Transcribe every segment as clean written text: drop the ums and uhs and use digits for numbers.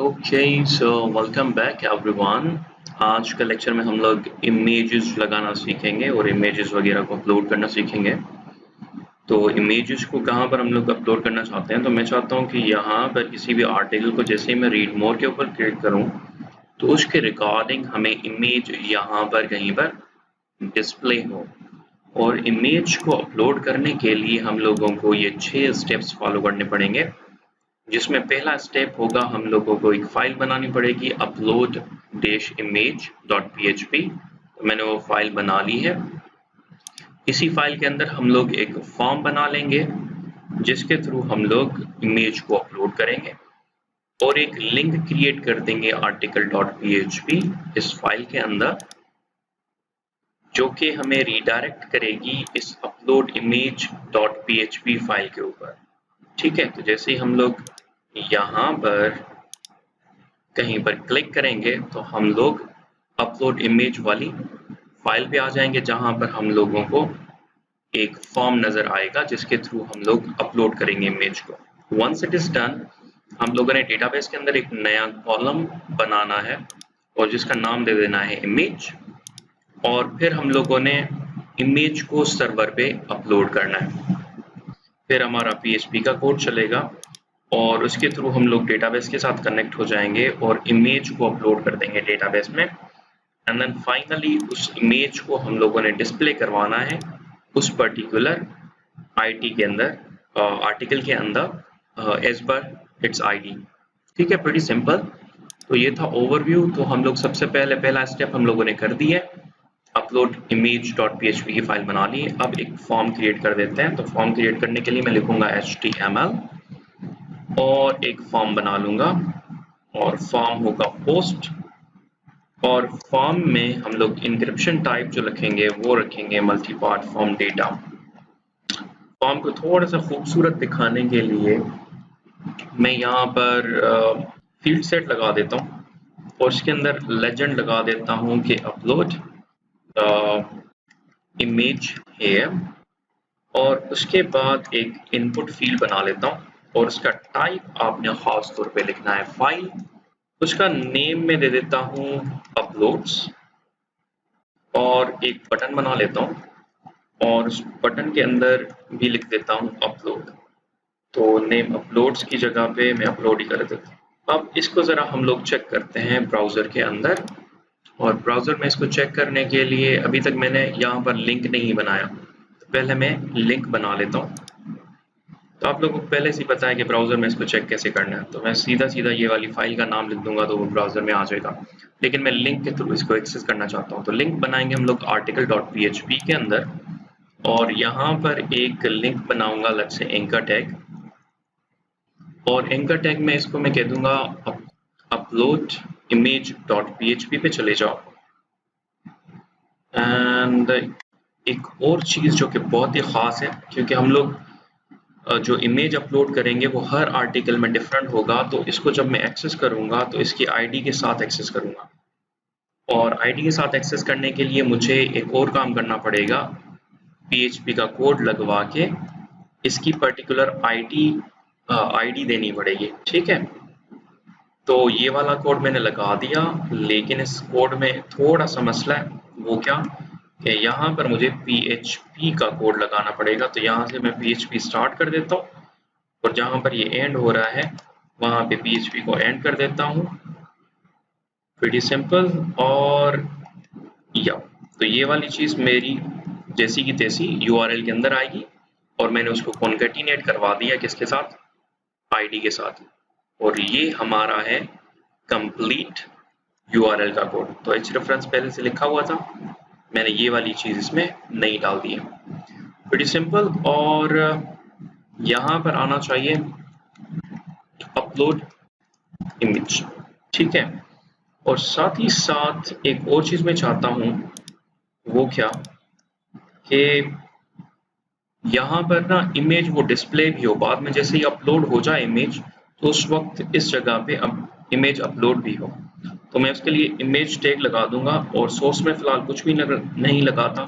Okay so welcome back everyone. आज का lecture में हम लोग इमेजेस लगाना सीखेंगे और इमेजेस वगैरह को अपलोड करना सीखेंगे। तो इमेजेस को कहाँ पर हम लोग अपलोड करना चाहते हैं, तो मैं चाहता हूँ कि यहाँ पर किसी भी आर्टिकल को जैसे ही मैं रीड मोर के ऊपर क्लिक करूँ तो उसके रिकॉर्डिंग हमें इमेज यहाँ पर कहीं पर डिस्प्ले हो। और इमेज को अपलोड करने के लिए हम लोगों को ये 6 स्टेप्स फॉलो करने पड़ेंगे, जिसमें पहला स्टेप होगा हम लोगों को एक फाइल बनानी पड़ेगी upload-image.php। तो मैंने वो फाइल बना ली है। इसी फाइल के अंदर हम लोग एक फॉर्म बना लेंगे जिसके थ्रू हम लोग इमेज को अपलोड करेंगे और एक लिंक क्रिएट कर देंगे article.php इस फाइल के अंदर, जो कि हमें रिडायरेक्ट करेगी इस upload-image.php फाइल के ऊपर। ठीक है, तो जैसे ही हम लोग यहाँ पर कहीं पर क्लिक करेंगे तो हम लोग अपलोड इमेज वाली फाइल पे आ जाएंगे, जहाँ पर हम लोगों को एक फॉर्म नजर आएगा जिसके थ्रू हम लोग अपलोड करेंगे इमेज को। वंस इट इज डन, हम लोगों ने डेटाबेस के अंदर एक नया कॉलम बनाना है और जिसका नाम दे देना है इमेज, और फिर हम लोगों ने इमेज को सर्वर पे अपलोड करना है। फिर हमारा PHP का कोड चलेगा और उसके थ्रू हम लोग डेटाबेस के साथ कनेक्ट हो जाएंगे और इमेज को अपलोड कर देंगे डेटाबेस में। एंड देन फाइनली उस इमेज को हम लोगों ने डिस्प्ले करवाना है उस पर्टिकुलर आईटी के अंदर, आर्टिकल के अंदर एज पर इट्स आईडी। ठीक है, प्रीटी सिंपल। तो ये था ओवरव्यू। तो हम लोग सबसे पहला स्टेप हम लोगों ने कर दिया है, अपलोड image.php की फाइल बना ली है। अब एक फॉर्म क्रिएट कर देते हैं। तो फॉर्म क्रिएट करने के लिए मैं लिखूंगा HTML और एक फॉर्म बना लूंगा और फॉर्म होगा पोस्ट, और फॉर्म में हम लोग इंक्रिप्शन टाइप जो रखेंगे वो रखेंगे multi part form data. Form को थोड़ा सा खूबसूरत दिखाने के लिए मैं यहाँ पर फील्ड सेट लगा देता हूँ और उसके अंदर लेजेंड लगा देता हूँ कि अपलोड इमेज है, और उसके बाद एक इनपुट फील्ड बना लेता हूँ और उसका टाइप आपने खास तौर पे लिखना है फाइल। उसका नेम में दे देता हूँ अपलोड्स और एक बटन बना लेता हूँ और उस बटन के अंदर भी लिख देता हूँ अपलोड। तो नेम अपलोड्स की जगह पे मैं अपलोड ही कर देता हूँ। अब इसको ज़रा हम लोग चेक करते हैं ब्राउज़र के अंदर, और ब्राउज़र में इसको चेक करने के लिए अभी तक मैंने यहाँ पर लिंक नहीं बनाया, तो पहले मैं लिंक बना लेता हूँ। तो आप लोगों को पहले से ही पता है कि ब्राउज़र में इसको चेक कैसे करना है, तो मैं सीधा ये वाली फाइल का नाम लिख दूंगा तो वो ब्राउज़र में आ जाएगा। लेकिन मैं लिंक के थ्रू इसको एक्सेस करना चाहता हूँ, तो लिंक बनाएंगे हम लोग article.php के अंदर, और यहाँ पर एक लिंक बनाऊंगा लेट्स से एंकर टैग, और एंकर टैग में इसको मैं कह दूंगा अपलोड image.php पे चले जाओ। एंड एक और चीज़ जो कि बहुत ही ख़ास है, क्योंकि हम लोग जो इमेज अपलोड करेंगे वो हर आर्टिकल में डिफरेंट होगा, तो इसको जब मैं एक्सेस करूंगा तो इसकी आईडी के साथ एक्सेस करूंगा, और आईडी के साथ एक्सेस करने के लिए मुझे एक और काम करना पड़ेगा, PHP का कोड लगवा के इसकी पर्टिकुलर आईडी देनी पड़ेगी। ठीक है, तो ये वाला कोड मैंने लगा दिया, लेकिन इस कोड में थोड़ा सा मसला है। वो क्या कि यहाँ पर मुझे PHP का कोड लगाना पड़ेगा। तो यहाँ से मैं PHP स्टार्ट कर देता हूँ और जहाँ पर ये एंड हो रहा है वहाँ पे PHP को एंड कर देता हूँ। Pretty simple. और या तो ये वाली चीज़ मेरी जैसी की तैसी URL के अंदर आएगी, और मैंने उसको कॉन्केटिनेट करवा दिया किसके साथ, आईडी के साथ, और ये हमारा है कंप्लीट URL का कोड। तो एच रेफरेंस पहले से लिखा हुआ था, मैंने ये वाली चीज़ इसमें नहीं डाल दी है। Pretty simple. और यहाँ पर आना चाहिए अपलोड इमेज। ठीक है, और साथ ही साथ एक और चीज़ मैं चाहता हूँ, वो क्या कि यहाँ पर ना इमेज वो डिस्प्ले भी हो, बाद में जैसे ही अपलोड हो जाए इमेज तो उस वक्त इस जगह पे अब इमेज अपलोड भी हो। तो मैं उसके लिए इमेज टैग लगा दूंगा, और सोर्स में फिलहाल कुछ भी नहीं लगाता,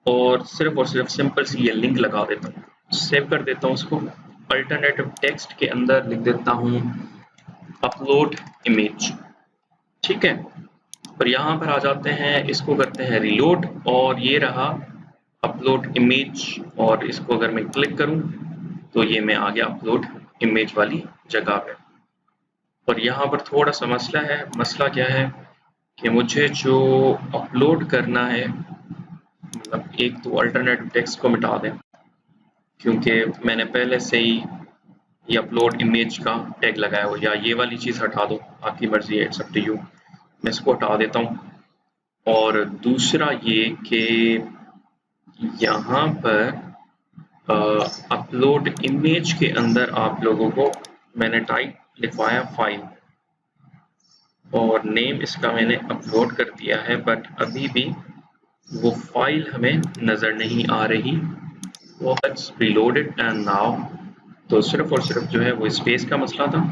और सिर्फ सिंपल सी ये लिंक लगा देता हूँ। सेव कर देता हूँ उसको, अल्टरनेटिव टेक्स्ट के अंदर लिख देता हूँ अपलोड इमेज। ठीक है, और यहाँ पर आ जाते हैं, इसको करते हैं रीलोड, और ये रहा अपलोड इमेज, और इसको अगर मैं क्लिक करूँ तो ये मैं आ गया अपलोड इमेज वाली जगह पे। और यहाँ पर थोड़ा सा मसला है। मसला क्या है कि मुझे जो अपलोड करना है, मतलब एक तो अल्टरनेटिव टेक्स्ट को मिटा दें, क्योंकि मैंने पहले से ही ये अपलोड इमेज का टैग लगाया हो, या ये वाली चीज़ हटा दो, आपकी मर्जी है, इट्स अप टू यू। मैं इसको हटा देता हूँ। और दूसरा ये कि यहाँ पर अपलोड इमेज के अंदर आप लोगों को मैंने टाइप लिखवाया फाइल, और नेम इसका मैंने अपलोड कर दिया है, बट अभी भी वो फाइल हमें नज़र नहीं आ रही। वो let's reload it and now. तो सिर्फ और सिर्फ जो है वो स्पेस का मसला था,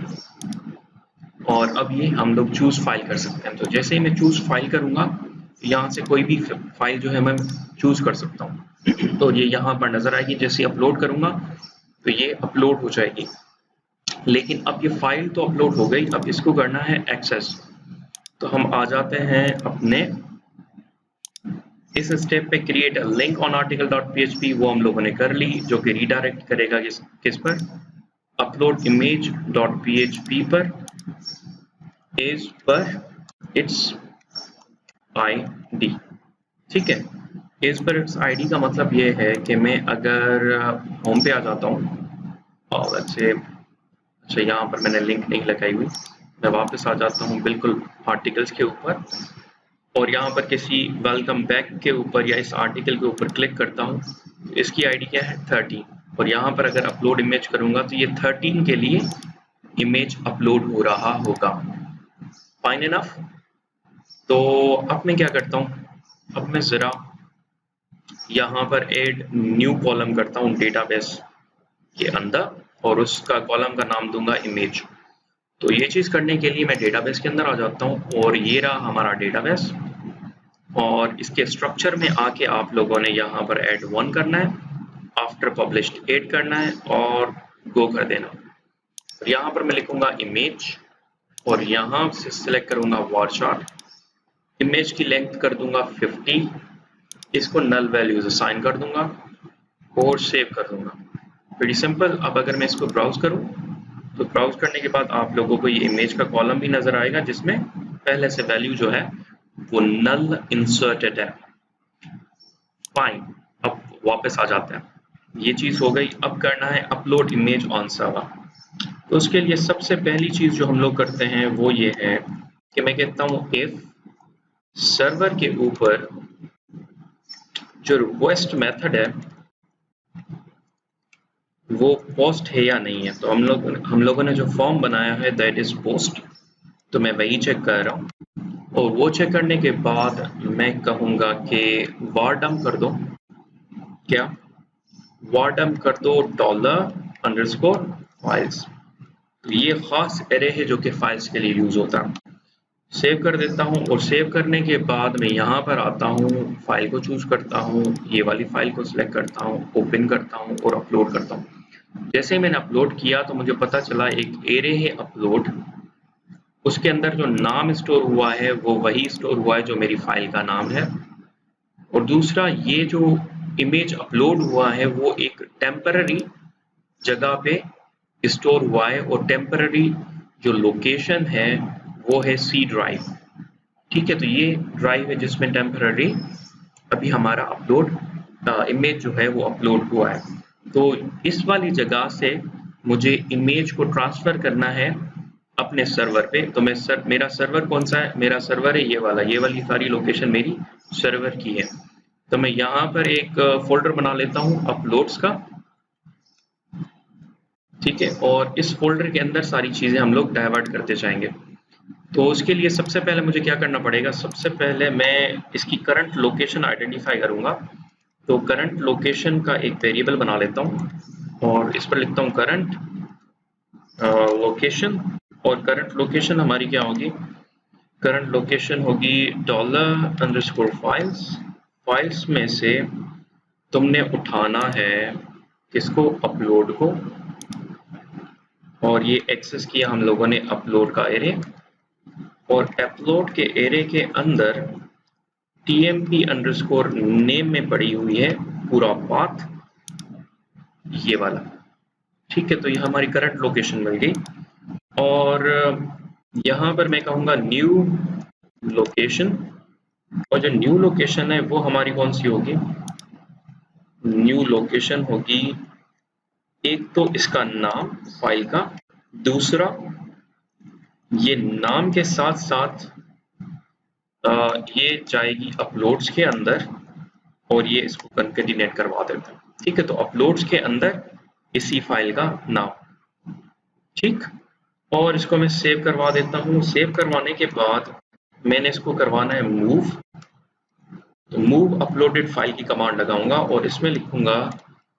और अब ये हम लोग चूज़ फाइल कर सकते हैं। तो जैसे ही मैं चूज़ फाइल करूँगा, यहाँ से कोई भी फाइल जो है मैं चूज़ कर सकता हूँ। तो ये यहाँ पर नज़र आएगी। जैसे अपलोड करूँगा तो ये अपलोड हो जाएगी। लेकिन अब ये फाइल तो अपलोड हो गई, अब इसको करना है एक्सेस। तो हम आ जाते हैं अपने इस स्टेप पे, create a link on article.php। वो हम लोगों ने कर ली, जो कि रीडायरेक्ट करेगा किस पर, अपलोड इमेज डॉट php पर, एज पर इट्स id। ठीक है, एज पर इट्स id का मतलब ये है कि मैं अगर होम पे आ जाता हूँ, और अच्छा यहाँ पर मैंने लिंक नहीं लगाई हुई, मैं वापस आ जाता हूँ बिल्कुल आर्टिकल्स के ऊपर, और यहाँ पर किसी वेलकम बैक के ऊपर या इस आर्टिकल के ऊपर क्लिक करता हूँ, तो इसकी आईडी क्या है 13, और यहाँ पर अगर अपलोड इमेज करूँगा तो ये 13 के लिए इमेज अपलोड हो रहा होगा। Fine enough. तो अब मैं क्या करता हूँ, अब मैं ज़रा यहाँ पर ऐड न्यू कॉलम करता हूँ डेटाबेस के अंदर, और उसका कॉलम का नाम दूंगा इमेज। तो ये चीज़ करने के लिए मैं डेटाबेस के अंदर आ जाता हूँ, और ये रहा हमारा डेटाबेस, और इसके स्ट्रक्चर में आके आप लोगों ने यहाँ पर ऐड 1 करना है, आफ्टर पब्लिश्ड 8 करना है, और गो कर देना। और यहाँ पर मैं लिखूंगा इमेज, और यहाँ से सिलेक्ट करूंगा वारचार्ट, इमेज की लेंथ कर दूंगा 50, इसको नल वैल्यूज असाइन कर दूंगा, और सेव कर दूंगा। Very simple. अब अगर मैं इसको ब्राउज करूं, तो ब्राउज करने के बाद आप लोगों को ये इमेज का कॉलम भी नजर आएगा, जिसमें पहले से वैल्यू जो है वो नल इंसर्टेड है। फाइन, अब वापस आ जाते हैं। ये चीज हो गई। अब करना है अपलोड इमेज ऑन सर्वर। तो उसके लिए सबसे पहली चीज जो हम लोग करते हैं वो ये है कि मैं कहता हूँ इफ सर्वर के ऊपर जो रिक्वेस्ट मेथड है वो पोस्ट है या नहीं है। तो हम लोगों ने जो फॉर्म बनाया है दैट इज पोस्ट, तो मैं वही चेक कर रहा हूँ, और वो चेक करने के बाद मैं कहूँगा कि वारडम कर दो। क्या वारडम कर दो $_files। तो ये खास एरे है जो कि फाइल्स के लिए यूज होता है। सेव कर देता हूँ, और सेव करने के बाद मैं यहाँ पर आता हूँ, फाइल को चूज करता हूँ, ये वाली फाइल को सिलेक्ट करता हूँ, ओपन करता हूँ और अपलोड करता हूँ। जैसे ही मैंने अपलोड किया तो मुझे पता चला एक एरे है अपलोड, उसके अंदर जो नाम स्टोर हुआ है वो वही स्टोर हुआ है जो मेरी फाइल का नाम है। और दूसरा, ये जो इमेज अपलोड हुआ है वो एक टेम्पररी जगह पे स्टोर हुआ है, और टेम्पररी जो लोकेशन है वो है सी ड्राइव। ठीक है, तो ये ड्राइव है जिसमें टेम्पररी अभी हमारा अपलोड इमेज जो है वो अपलोड हुआ है। तो इस वाली जगह से मुझे इमेज को ट्रांसफर करना है अपने सर्वर पे। तो मेरा सर्वर कौन सा है, मेरा सर्वर है ये वाला, ये वाली सारी लोकेशन मेरी सर्वर की है। तो मैं यहाँ पर एक फोल्डर बना लेता हूँ अपलोड्स का। ठीक है, और इस फोल्डर के अंदर सारी चीज़ें हम लोग डाइवर्ट करते जाएंगे। तो उसके लिए सबसे पहले मुझे क्या करना पड़ेगा, सबसे पहले मैं इसकी करंट लोकेशन आइडेंटिफाई करूँगा। तो करंट लोकेशन का एक वेरिएबल बना लेता हूँ, और इस पर लिखता हूँ करंट लोकेशन। और करंट लोकेशन हमारी क्या होगी, करंट लोकेशन होगी $_files। फाइल्स में से तुमने उठाना है किसको, अपलोड को, और ये एक्सेस किया हम लोगों ने अपलोड का एरे। और अपलोड के एरे के अंदर tmp_name में पड़ी हुई है पूरा पाथ, ये वाला। ठीक है, तो ये हमारी करंट लोकेशन मिल गई। और यहाँ पर मैं कहूँगा न्यू लोकेशन, और जो न्यू लोकेशन है वो हमारी कौन सी होगी? न्यू लोकेशन होगी एक तो इसका नाम फाइल का, दूसरा ये नाम के साथ साथ ये जाएगी अपलोड्स के अंदर, और ये इसको कंकेटिनेट करवा देते हैं। ठीक है, तो अपलोड्स के अंदर इसी फाइल का नाम। ठीक, और इसको मैं सेव करवा देता हूँ। सेव करवाने के बाद मैंने इसको करवाना है मूव, तो मूव अपलोडेड फाइल की कमांड लगाऊंगा और इसमें लिखूंगा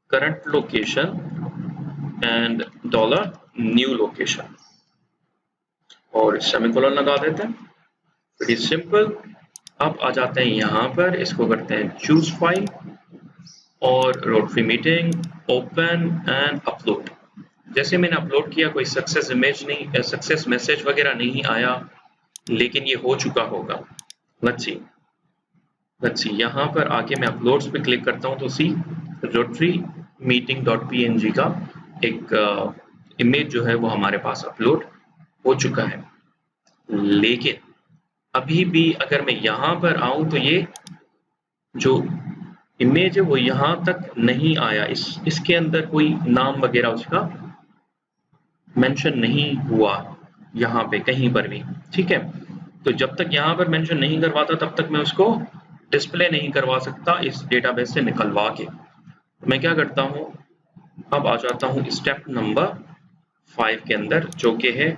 current location and $new location, और सेमीकोलन लगा देते हैं। Very simple. अब आ जाते हैं यहाँ पर, इसको करते हैं चूज फाइल और rotary meeting open and upload. जैसे मैंने अपलोड किया कोई सक्सेस इमेज नहीं, सक्सेस मैसेज वगैरह नहीं आया, लेकिन ये हो चुका होगा। लेट्स सी यहाँ पर आके मैं अपलोड्स पे क्लिक करता हूँ तो सी रोटरी मीटिंग .png का एक इमेज जो है वो हमारे पास अपलोड हो चुका है। लेकिन अभी भी अगर मैं यहाँ पर आऊँ तो ये जो इमेज है वो यहाँ तक नहीं आया, इसके अंदर कोई नाम वगैरह उसका मेंशन नहीं हुआ यहाँ पे कहीं पर भी। ठीक है, तो जब तक यहाँ पर मेंशन नहीं करवाता तब तक मैं उसको डिस्प्ले नहीं करवा सकता इस डेटाबेस से निकलवा के। मैं क्या करता हूँ, अब आ जाता हूँ स्टेप नंबर 5 के अंदर, जो कि है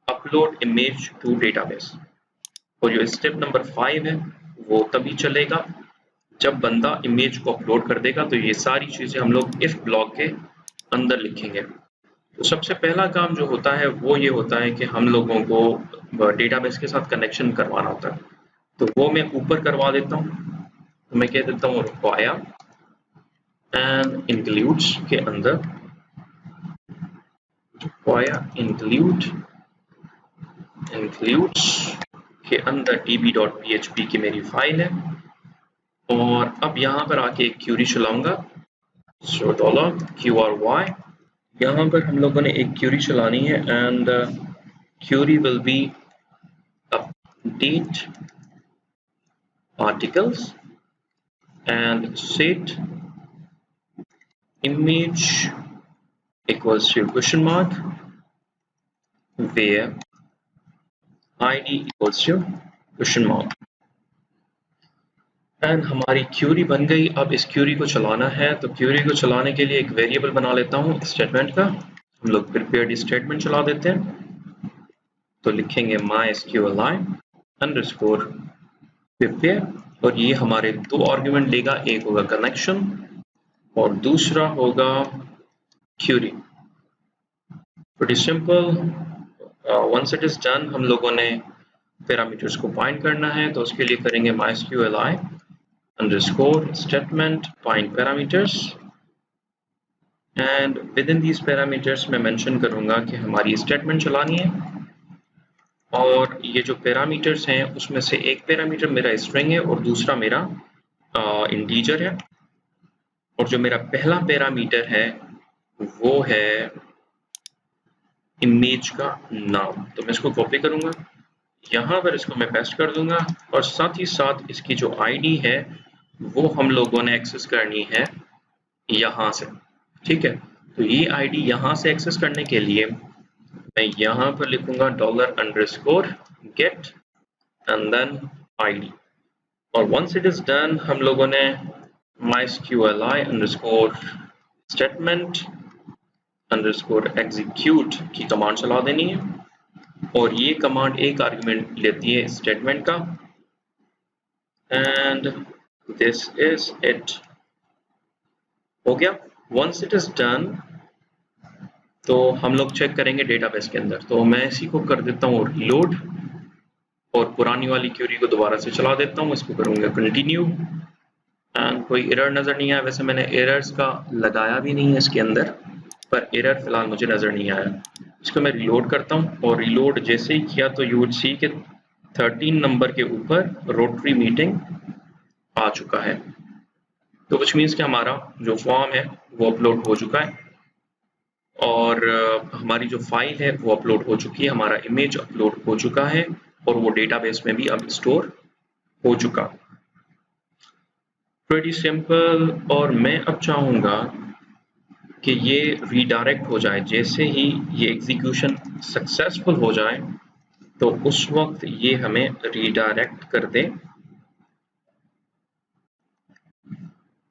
अपलोड इमेज टू डेटाबेस। और जो स्टेप नंबर 5 है वो तभी चलेगा जब बंदा इमेज को अपलोड कर देगा। तो ये सारी चीजें हम लोग इफ ब्लॉक के अंदर लिखेंगे। तो सबसे पहला काम जो होता है वो ये होता है कि हम लोगों को डेटाबेस के साथ कनेक्शन करवाना होता है, तो वो मैं ऊपर करवा देता हूँ। तो मैं कह देता हूँ रिक्वायर एंड इंक्लूड्स के अंदर, रिक्वायर इंक्लूड्स के अंदर db.php की मेरी फाइल है। और अब यहाँ पर आके एक क्यूरी चलाऊंगा, सो $QRY। यहाँ पर हम लोगों ने एक क्यूरी चलानी है and query will be update articles and set image equals to question mark where id equals to question mark। And हमारी क्यूरी बन गई। अब इस क्यूरी को चलाना है, तो क्यूरी को चलाने के लिए एक वेरिएबल बना लेता हूँ स्टेटमेंट का। हम लोग प्रिपेयर्ड स्टेटमेंट चला देते हैं, तो लिखेंगे mysqli अंडरस्कोर प्रिपेयर, और ये हमारे दो आर्गुमेंट लेगा, एक होगा कनेक्शन और दूसरा होगा query. Pretty simple. Once it is done हम लोगों ने पैरामीटर्स को बाइंड करना है, तो उसके लिए करेंगे mysqli underscore statement bind parameters, and with in these parameters मैं मेंशन करूंगा कि हमारी स्टेटमेंट चलानी है। और ये जो पैरामीटर्स हैं उसमें से एक पैरामीटर मेरा स्ट्रिंग है और दूसरा मेरा इंटीजर है, और जो मेरा पहला पैरामीटर है वो है इमेज का नाम। तो मैं इसको कॉपी करूंगा, यहाँ पर इसको मैं पेस्ट कर दूंगा, और साथ ही साथ इसकी जो आईडी है वो हम लोगों ने एक्सेस करनी है यहाँ से। ठीक है, तो ये आईडी यहाँ से एक्सेस करने के लिए मैं यहाँ पर लिखूंगा $_get and then id। और once it is done हम लोगों ने mysqli underscore statement underscore execute की कमांड चला देनी है, और ये कमांड एक आर्गुमेंट लेती है स्टेटमेंट का, एंड दिस इज इट। हो गया। once it is done तो हम लोग चेक करेंगे डेटाबेस के अंदर। तो मैं इसी को कर देता हूँ रीलोड, और पुरानी वाली क्यूरी को दोबारा से चला देता हूँ, इसको करूँगा कंटिन्यू, एंड कोई एरर नज़र नहीं आया। वैसे मैंने एरर्स का लगाया भी नहीं है इसके अंदर, पर एरर फिलहाल मुझे नज़र नहीं आया। इसको मैं रीलोड करता हूँ, और रीलोड जैसे ही किया तो यू वुड सी कि 13 नंबर के ऊपर रोटरी मीटिंग आ चुका है। तो विच मीन्स कि हमारा जो फॉर्म है वो अपलोड हो चुका है और हमारी जो फाइल है वो अपलोड हो चुकी है, हमारा इमेज अपलोड हो चुका है और वो डेटाबेस में भी अब स्टोर हो चुका। Pretty simple. और मैं अब चाहूँगा कि ये रीडायरेक्ट हो जाए। जैसे ही ये एग्जीक्यूशन सक्सेसफुल हो जाए तो उस वक्त ये हमें रीडायरेक्ट कर दे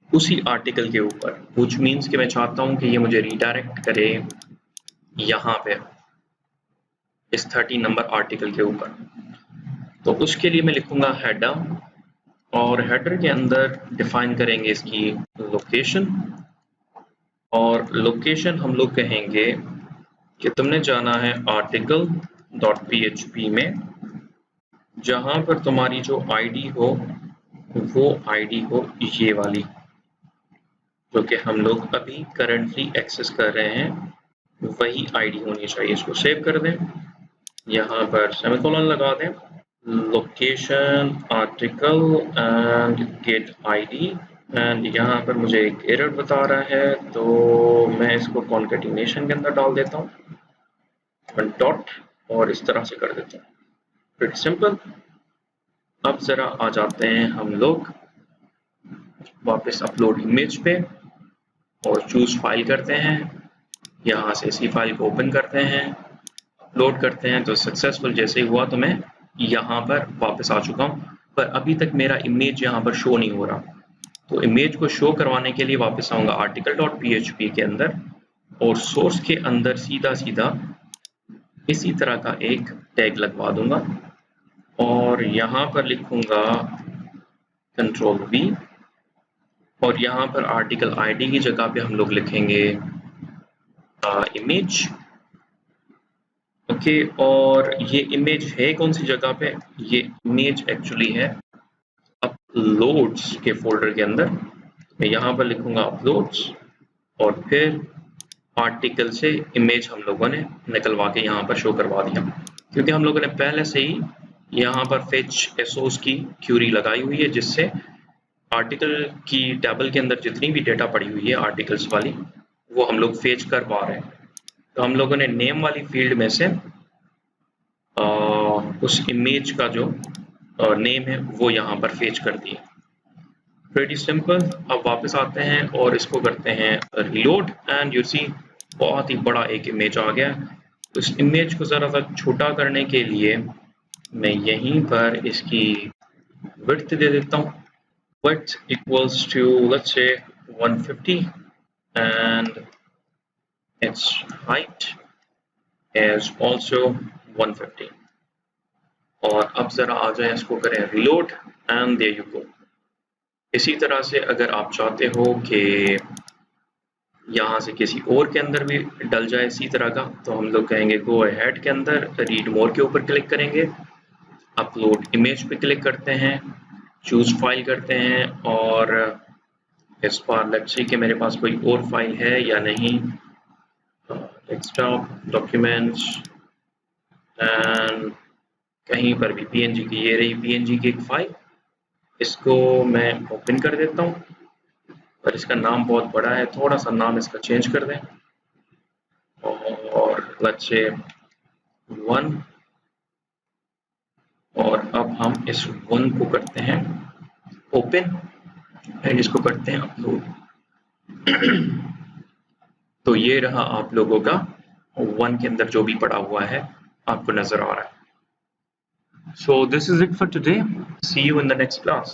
उसी आर्टिकल के ऊपर। व्हिच मीन्स कि मैं चाहता हूँ कि ये मुझे रीडायरेक्ट करे यहाँ पे इस 13 नंबर आर्टिकल के ऊपर। तो उसके लिए मैं लिखूंगा हेडर और हेडर के अंदर डिफाइन करेंगे इसकी लोकेशन और लोकेशन हम लोग कहेंगे कि तुमने जाना है article.php में, जहां पर तुम्हारी जो आईडी हो वो आईडी हो ये वाली जो कि हम लोग अभी करंटली एक्सेस कर रहे हैं, वही आईडी होनी चाहिए। इसको सेव कर दें, यहाँ पर सेमीकोलन लगा दें, location article and get ID and यहाँ पर मुझे एक एरर बता रहा है तो मैं इसको कॉन्केटिनेशन के अंदर डाल देता हूँ डॉट और इस तरह से कर देता हूँ। Pretty simple. अब जरा आ जाते हैं हम लोग वापस अपलोड इमेज पे और चूज फाइल करते हैं, यहाँ से इसी फाइल को ओपन करते हैं, अपलोड करते हैं। तो सक्सेसफुल जैसे ही हुआ तो मैं यहाँ पर वापस आ चुका हूँ, पर अभी तक मेरा इमेज यहाँ पर शो नहीं हो रहा। तो इमेज को शो करवाने के लिए वापस आऊँगा article.php के अंदर और सोर्स के अंदर सीधा सीधा इसी तरह का एक टैग लगवा दूंगा और यहाँ पर लिखूंगा Ctrl+V और यहाँ पर आर्टिकल आईडी की जगह पे हम लोग लिखेंगे इमेज। ओके, और ये इमेज है कौन सी जगह पे? ये इमेज एक्चुअली है अपलोड्स के फोल्डर के अंदर। मैं यहाँ पर लिखूंगा अपलोड्स और फिर आर्टिकल से इमेज हम लोगों ने निकलवा के यहाँ पर शो करवा दिया, क्योंकि हम लोगों ने पहले से ही यहाँ पर फेच एसोस की क्यूरी लगाई हुई है, जिससे आर्टिकल की टेबल के अंदर जितनी भी डेटा पड़ी हुई है आर्टिकल्स वाली वो हम लोग फेच कर पा रहे हैं। तो हम लोगों ने नेम वाली फील्ड में से उस इमेज का जो नेम है वो यहाँ पर फेच कर दिए। Pretty simple. अब वापस आते हैं और इसको करते हैं रीलोड एंड यू सी बहुत ही बड़ा एक इमेज आ गया। तो इस इमेज को ज़रा सा छोटा करने के लिए मैं यहीं पर इसकी विड्थ दे देता हूँ, width equals to let's say 150 and its height is also 150। और अब ज़रा आ जाए इसको करें reload and there you go. इसी तरह से अगर आप चाहते हो कि यहाँ से किसी और के अंदर भी डल जाए इसी तरह का, तो हम लोग कहेंगे गो अहेड के अंदर रीड मोर के ऊपर क्लिक करेंगे, अपलोड इमेज पे क्लिक करते हैं, चूज फाइल करते हैं और इस बार लेट्स सी कि मेरे पास कोई और फाइल है या नहीं। डेस्कटॉप डॉक्यूमेंट्स एंड कहीं पर भी पीएनजी की, ये रही पीएनजी की एक फाइल, इसको मैं ओपन कर देता हूँ। पर इसका नाम बहुत बड़ा है, थोड़ा सा नाम इसका चेंज कर दें और लेट्स से 1 और अब हम इस 1 को करते हैं ओपन एंड इसको करते हैं अपलोड। तो ये रहा आप लोगों का 1 के अंदर जो भी पड़ा हुआ है आपको नजर आ रहा है। So this is it for today. See you in the next class.